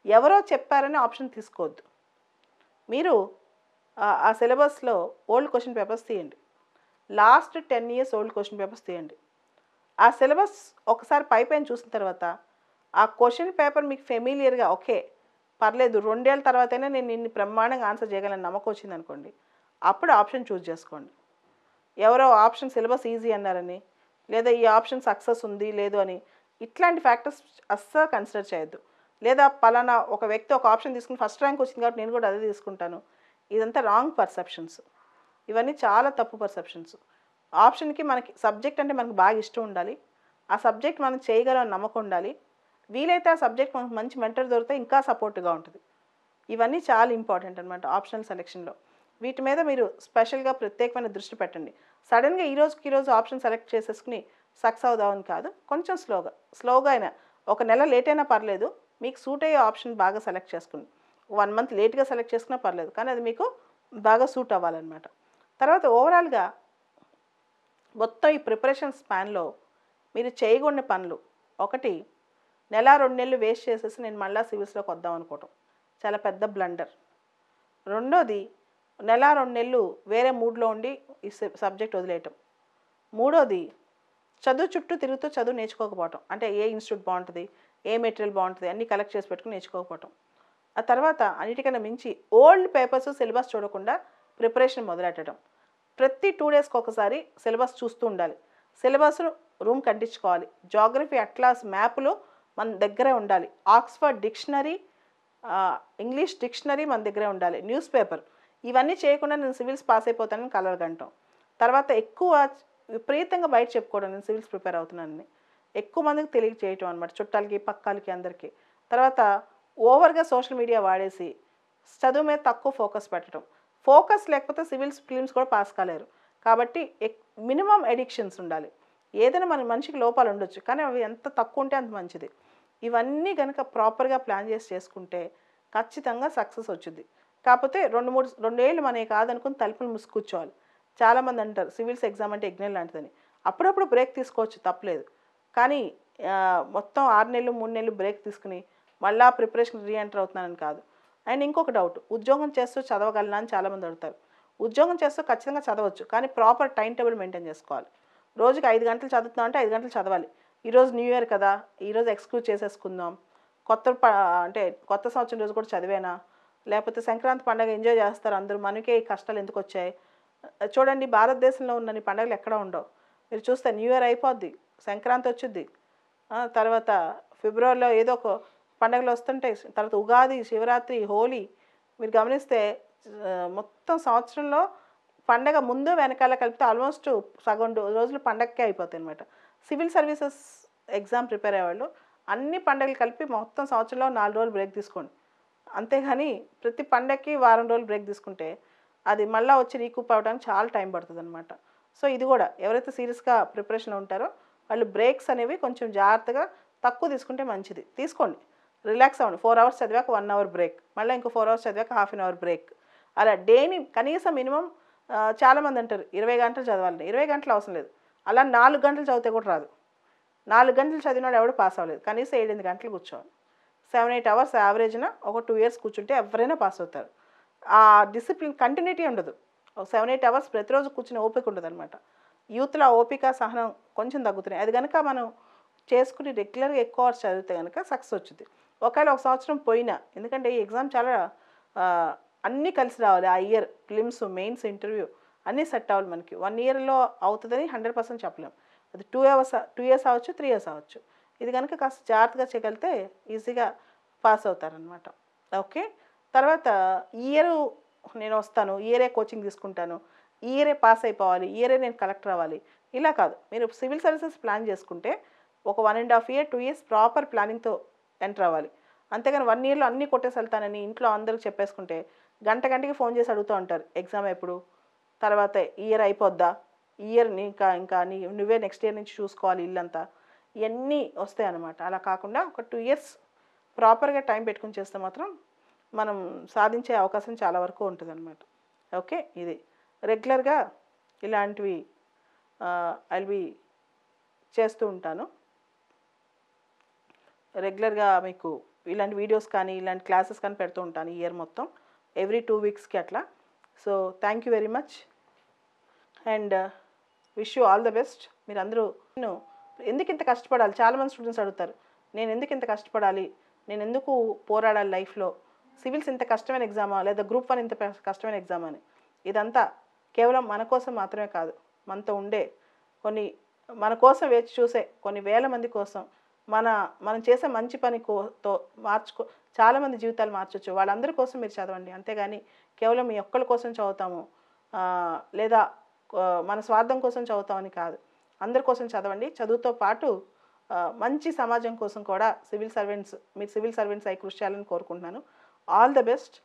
ఎవరో చెప్పారని ఆప్షన్ తీసుకోవద్దు. మీరు ఆ సిలబస్లో ఓల్డ్ క్వశ్చన్ పేపర్స్ తీయండి. Last 10 years old question papers తీయండి. ఆ సిలబస్ ఒకసారి పైపైన చూసిన తర్వాత ఆ క్వశ్చన్ పేపర్ మీకు ఫెమిలియర్గా, ఓకే పర్లేదు 2 ఏళ్ళ తర్వాతైనా నేను ఇన్ని బ్రహ్మాండంగా ఆన్సర్ చేయగలను నమ్మకం వచ్చింది అనుకోండి, అప్పుడు ఆప్షన్ చూస్ చేసుకోండి. ఎవరో ఆప్షన్ సిలబస్ ఈజీ అన్నారని, లేదా ఈ ఆప్షన్ సక్సెస్ ఉంది లేదు అని, ఇట్లాంటి ఫ్యాక్టర్స్ అస్సలు కన్సిడర్ చేయొద్దు. లేదా పలానా ఒక వ్యక్తి ఒక ఆప్షన్ తీసుకుని ఫస్ట్ ర్యాంక్ వచ్చింది కాబట్టి నేను కూడా అదే తీసుకుంటాను, ఇదంతా రాంగ్ పర్సెప్షన్స్. ఇవన్నీ చాలా తప్పు పర్సెప్షన్స్. ఆప్షన్కి మనకి సబ్జెక్ట్ అంటే మనకు బాగా ఇష్టం ఉండాలి, ఆ సబ్జెక్ట్ మనం చేయగలం నమ్మకం ఉండాలి, వీలైతే ఆ సబ్జెక్ట్ మనకు మంచి మెంటర్ దొరికితే ఇంకా సపోర్ట్గా ఉంటుంది. ఇవన్నీ చాలా ఇంపార్టెంట్ అనమాట ఆప్షనల్ సెలెక్షన్లో. వీటి మీద మీరు స్పెషల్గా ప్రత్యేకమైన దృష్టి పెట్టండి. సడన్గా ఈరోజు ఆప్షన్ సెలెక్ట్ చేసేసుకుని సక్సెస్ అవుదామని కాదు, కొంచెం స్లోగా అయినా 1 నెల లేట్ అయినా పర్లేదు, మీకు సూట్ అయ్యే ఆప్షన్ బాగా సెలెక్ట్ చేసుకోండి. 1 month లేట్గా సెలెక్ట్ చేసుకున్నా పర్లేదు, కానీ అది మీకు బాగా సూట్ అవ్వాలన్నమాట. తర్వాత ఓవరాల్గా మొత్తం ఈ ప్రిపరేషన్ స్పాన్లో మీరు చేయకూడని పనులు, 1 నెల 2 నెలలు వేస్ట్ చేసేసి నేను మళ్ళీ సివిల్స్లోకి వద్దాం అనుకోవటం చాలా పెద్ద బ్లండర్. 2ది నెల 2 నెలలు వేరే మూడ్లో ఉండి ఈ సబ్జెక్ట్ వదిలేయటం. 3ది చదువు చుట్టూ తిరుగుతూ చదువు నేర్చుకోకపోవటం, అంటే ఏ ఇన్స్టిట్యూట్ బాగుంటుంది, ఏ మెటీరియల్ బాగుంటుంది అన్నీ కలెక్ట్ చేసి పెట్టుకుని నేర్చుకోకపోవటం. ఆ తర్వాత అన్నిటికన్నా మించి ఓల్డ్ పేపర్స్ సిలబస్ చూడకుండా ప్రిపరేషన్ మొదలెట్టడం. ప్రతి 2 daysకి ఒకసారి సిలబస్ చూస్తూ ఉండాలి. సిలబస్ రూమ్ కంటించుకోవాలి. జాగ్రఫీ అట్లాస్ మ్యాప్లు మన దగ్గరే ఉండాలి. ఆక్స్ఫర్డ్ డిక్షనరీ, ఇంగ్లీష్ డిక్షనరీ మన దగ్గరే ఉండాలి. న్యూస్ పేపర్, ఇవన్నీ చేయకుండా నేను సివిల్స్ పాస్ అయిపోతానని కలలుగంటాం. తర్వాత ఎక్కువ విపరీతంగా బయట చెప్పుకోవడం నేను సివిల్స్ ప్రిపేర్ అవుతున్నానని ఎక్కువ మందికి తెలియజేయటం అనమాట, చుట్టాలకి పక్కాలకి అందరికీ. తర్వాత ఓవర్గా సోషల్ మీడియా వాడేసి చదువు మీద తక్కువ ఫోకస్ పెట్టడం. ఫోకస్ లేకపోతే సివిల్స్ ఫిలిమ్స్ కూడా పాస్ కాలేరు. కాబట్టి మినిమం ఎడిక్షన్స్ ఉండాలి. ఏదైనా మన మనిషికి లోపాలు ఉండొచ్చు, కానీ అవి ఎంత తక్కువ ఉంటే అంత మంచిది. ఇవన్నీ కనుక ప్రాపర్గా ప్లాన్ చేసుకుంటే ఖచ్చితంగా సక్సెస్ వచ్చింది. కాకపోతే 2 ఏళ్ళు మనకి కాదనుకుని తలుపులు మూసి కూర్చోవాలి. చాలామంది అంటారు సివిల్స్ ఎగ్జామ్ అంటే యజ్ఞం లాంటిదని. అప్పుడప్పుడు బ్రేక్ తీసుకోవచ్చు తప్పులేదు. కానీ మొత్తం 6 నెలలు, 3 నెలలు బ్రేక్ తీసుకుని మళ్ళా ప్రిపరేషన్ రీఎంటర్ అవుతున్నానని కాదు. అండ్ ఇంకొక డౌట్, ఉద్యోగం చేస్తూ చదవగలనా అని చాలామంది అడుగుతారు. ఉద్యోగం చేస్తూ ఖచ్చితంగా చదవచ్చు. కానీ ప్రాపర్ టైమ్ టేబుల్ మెయింటైన్ చేసుకోవాలి. రోజుకి 5 గంటలు చదువుతున్నాం అంటే 5 గంటలు చదవాలి. ఈరోజు న్యూ ఇయర్ కదా, ఈరోజు ఎక్స్క్యూజ్ చేసేసుకుందాం. కొత్త ప అంటే కొత్త సంవత్సరం రోజు కూడా చదివేనా? లేకపోతే సంక్రాంతి పండుగ ఎంజాయ్ చేస్తారు అందరూ. మనకే ఈ కష్టాలు ఎందుకొచ్చాయి? చూడండి, భారతదేశంలో ఉన్నన్ని పండుగలు ఎక్కడా ఉండవు. మీరు చూస్తే న్యూ ఇయర్ అయిపోద్ది, సంక్రాంతి వచ్చుద్ది, తర్వాత ఫిబ్రవరిలో ఏదో ఒక పండుగలు వస్తుంటాయి. తర్వాత ఉగాది, శివరాత్రి, హోలీ. మీరు గమనిస్తే మొత్తం సంవత్సరంలో పండగ ముందు వెనకాల కలిపితే ఆల్మోస్ట్ సగం రోజులు పండగకే అయిపోతాయి అనమాట. సివిల్ సర్వీసెస్ ఎగ్జామ్ ప్రిపేర్ అయ్యేవాళ్ళు అన్ని పండుగలు కలిపి మొత్తం సంవత్సరంలో 4 రోజులు బ్రేక్ తీసుకోండి. అంతేగాని ప్రతి పండగకి వారం రోజులు బ్రేక్ తీసుకుంటే అది మళ్ళీ వచ్చి రీకూప్ అవ్వడానికి చాలా టైం పడుతుంది అనమాట. సో ఇది కూడా ఎవరైతే సీరియస్గా ప్రిపరేషన్ ఉంటారో వాళ్ళు బ్రేక్స్ అనేవి కొంచెం జాగ్రత్తగా తక్కువ తీసుకుంటే మంచిది. తీసుకోండి, రిలాక్స్ అవ్వండి. 4 అవర్స్ చదివాక 1 అవర్ బ్రేక్, మళ్ళీ ఇంకో 4 అవర్స్ చదివాక హాఫ్ అన్ అవర్ బ్రేక్. అలా డేని కనీసం మినిమం చాలామంది అంటారు 20 గంటలు చదవాలని. 20 గంటలు అవసరం లేదు. అలా 4 గంటలు చదివితే కూడా రాదు. 4 గంటలు చదివినాడు ఎవడు పాస్ అవ్వలేదు. కనీసం 7-8 గంటలు కూర్చోవాలి. 7-8 అవర్స్ యావరేజ్న ఒక 2 ఇయర్స్ కూర్చుంటే ఎవరైనా పాస్ అవుతారు. ఆ డిసిప్లిన్ కంటిన్యూటీ ఉండదు. ఒక 7-8 అవర్స్ ప్రతిరోజు కూర్చునే ఓపిక ఉండదన్నమాట. యూత్లో ఓపిక, సహనం కొంచెం తగ్గుతున్నాయి. అది కనుక మనం చేసుకుని రెగ్యులర్గా ఎక్కువ అవర్స్ చదివితే కనుక సక్సెస్ వచ్చింది. ఒకవేళ ఒక సంవత్సరం పోయినా, ఎందుకంటే ఈ ఎగ్జామ్ చాలా అన్నీ కలిసి రావాలి. ఆ ఇయర్ ప్రిలిమ్స్, మెయిన్స్, ఇంటర్వ్యూ అన్నీ సెట్ అవ్వాలి. మనకి 1 ఇయర్లో అవుతుందని 100% చెప్పలేం. అది 2 ఇయర్స్ అవ్వచ్చు, 3 ఇయర్స్ అవ్వచ్చు. ఇది కనుక కాస్త జాగ్రత్తగా చేయగలిగితే ఈజీగా పాస్ అవుతారనమాట. ఓకే. తర్వాత ఈ ఇయర్ నేను వస్తాను, ఈ ఇయరే కోచింగ్ తీసుకుంటాను, ఈ ఇయరే పాస్ అయిపోవాలి, ఈ ఇయరే నేను కలెక్టర్ అవ్వాలి, ఇలా కాదు. మీరు సివిల్ సర్వీసెస్ ప్లాన్ చేసుకుంటే ఒక 1.5 ఇయర్, 2 ఇయర్స్ ప్రాపర్ ప్లానింగ్తో ఎంటర్ అవ్వాలి. అంతేగాని 1 ఇయర్లో అన్నీ కొట్టేసి వెళ్తానని ఇంట్లో అందరికి చెప్పేసుకుంటే గంటకి ఫోన్ చేసి అడుగుతూ ఉంటారు ఎగ్జామ్ ఎప్పుడు, తర్వాత ఈ ఇయర్ అయిపోద్దా, ఈ ఇయర్ ఇంకా నువ్వే నెక్స్ట్ ఇయర్ నుంచి చూసుకోవాలి ఇల్లంతా, ఇవన్నీ వస్తాయి అన్నమాట. అలా కాకుండా ఒక 2 ఇయర్స్ ప్రాపర్గా టైం పెట్టుకుని చేస్తే మాత్రం మనం సాధించే అవకాశం చాలా వరకు ఉంటుందన్నమాట. ఓకే. ఇది రెగ్యులర్గా ఇలాంటివి బి చేస్తూ ఉంటాను. రెగ్యులర్గా మీకు ఇలాంటి వీడియోస్ కానీ ఇలాంటి క్లాసెస్ కానీ పెడుతూ ఉంటాను ఈ ఇయర్ మొత్తం, ఎవ్రీ 2 వీక్స్కి అట్లా. So thank you very much and wish you all the best. మీరందరూ నేను ఎందుకు ఇంత కష్టపడాలి, చాలామంది స్టూడెంట్స్ అడుగుతారు, నేను ఎందుకు ఇంత కష్టపడాలి, నేను ఎందుకు పోరాడాలి లైఫ్లో, సివిల్స్ ఇంత కష్టమైన ఎగ్జామా లేదా గ్రూప్ 1 ఇంత కష్టమైన ఎగ్జామా అని. ఇదంతా కేవలం మన కోసం మాత్రమే కాదు, మనతో ఉండే మన కోసం వేచి చూసే కొన్ని వేల మంది కోసం, మనం చేసే మంచి పనితో చాలామంది జీవితాలు మార్చొచ్చు. వాళ్ళందరి కోసం మీరు చదవండి. అంతేగాని కేవలం మీ ఒక్కరి కోసం చదువుతాము లేదా మన స్వార్థం కోసం చదువుతామని కాదు. అందరి కోసం చదవండి. చదువుతో పాటు మంచి సమాజం కోసం కూడా మీరు సివిల్ సర్వెంట్స్ అయి కృషి చేయాలని కోరుకుంటున్నాను. All the best.